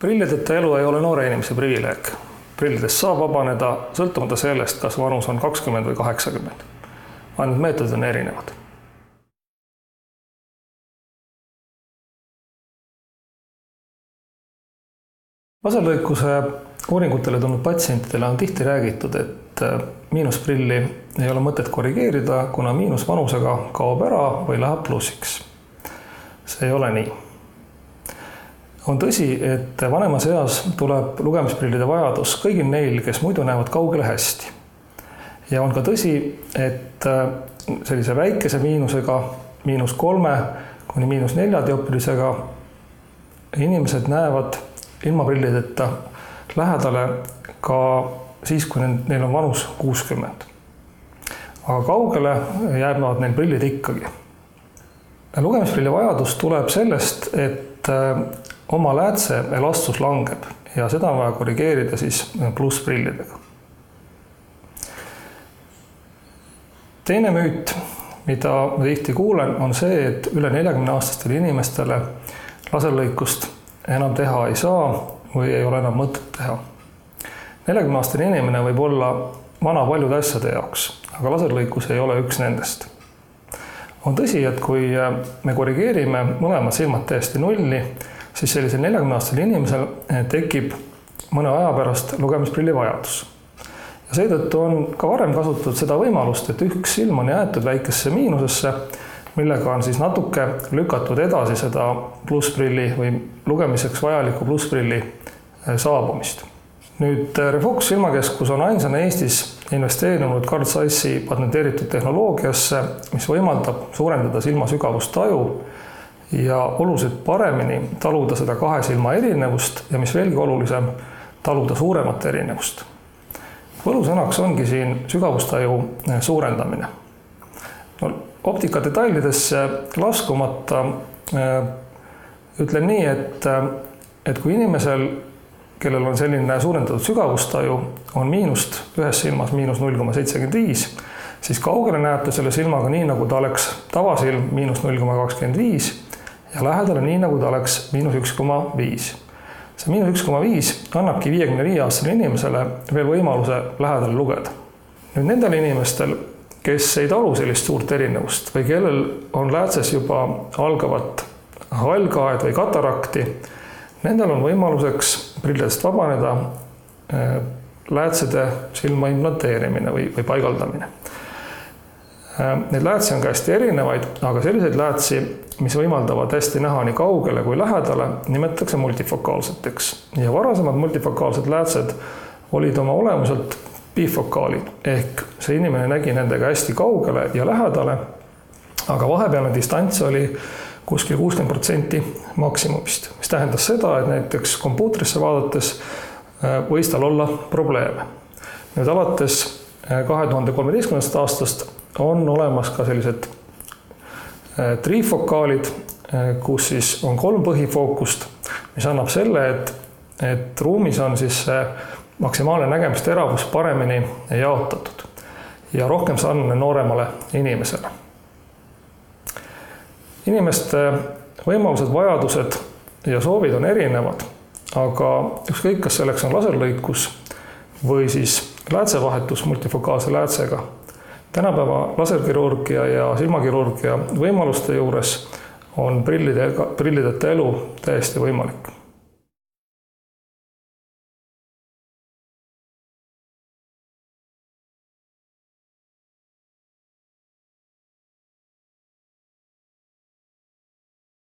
Prillideta elu ei ole noore inimese privileeg. Prillidest saab vabaneda sõltumata sellest, kas vanus on 20 või 80. Ainult meetodid on erinevad. Laserlõikuse uuringutele tulnud patsientidele on tihti räägitud, et miinusprilli ei ole mõtet korrigeerida, kuna miinusvanusega kaob ära või läheb plussiks. See ei ole nii. On tõsi, et vanemas eas tuleb lugemisprillide vajadus kõigil neil, kes muidu näevad kaugele hästi. Ja on ka tõsi, et sellise väikese miinusega, -3 kuni -4 dioptrisega inimesed näevad ilma prillideta lähedale ka siis, kui neil on vanus 60. Aga kaugele jäävad neil prillid ikkagi. Lugemisprilli vajadus tuleb sellest, et oma läätse elastsus langeb ja seda on vaja korrigeerida siis plussprillidega. Teine müüt, mida ma tihti kuulen, on see, et üle 40-aastastele inimestele laserlõikust enam teha ei saa või ei ole enam mõtet teha. 40-aastane inimene võib olla vana paljude asjade jaoks, aga laserlõikus ei ole üks nendest. On tõsi, et kui me korrigeerime mõlemad silmad täiesti nulli, siis sellisel 40-aastasel inimesel tekib mõne aja pärast lugemisprilli vajadus. Ja seetõttu on ka varem kasutatud seda võimalust, et üks silm on jäetud väikesse miinusesse, millega on siis natuke lükatud edasi seda plussprilli või lugemiseks vajaliku plussprilli saabumist. Nüüd Refox silmakeskus on ainsana Eestis investeerinud Carl Zeissi patenteeritud tehnoloogiasse, mis võimaldab suurendada silma sügavustaju ja oluliselt paremini taluda seda kahe silma erinevust ja mis veelgi olulisem, taluda suuremat erinevust. Võlusõnaks ongi siin sügavustaju suurendamine. Optika detailidesse laskumata ütlen nii, et kui inimesel, kellel on selline suurendatud sügavustaju, on miinust ühes silmas -0,75, siis kaugele näeb ta selle silmaga nii, nagu ta oleks tavasilm -0,25 ja lähedale nii, nagu ta oleks -1,5. See -1,5 annabki 55-aastasele inimesele veel võimaluse lähedale lugeda. Nüüd nendel inimestel, kes ei talu sellist suurt erinevust või kellel on läätses juba algavat hallkaed või katarakti, nendel on võimaluseks prillidest vabaneda läätsede silma implanteerimine või paigaldamine. Need läätsi on ka hästi erinevaid, aga selliseid läätsi, mis võimaldavad hästi näha nii kaugele kui lähedale, nimetatakse multifokaalseteks. Ja varasemad multifokaalsed läätsed olid oma olemuselt bifokaalid, ehk see inimene nägi nendega hästi kaugele ja lähedale, aga vahepealne distants oli kuskil 60% maksimumist, mis tähendas seda, et näiteks kompuutrisse vaadates võis tal olla probleeme. Nüüd alates 2013. aastast on olemas ka sellised trifokaalid, kus siis on 3 põhifookust, mis annab selle, et ruumis on siis maksimaalne nägemisteravus paremini jaotatud ja rohkem sarnane nooremale inimesele. Inimeste võimalused, vajadused ja soovid on erinevad, aga ükskõik, kas selleks on laserlõikus või siis läätsevahetus multifokaalse läätsega. Tänapäeva laserkirurgia ja silmakirurgia võimaluste juures on prillideta elu täiesti võimalik.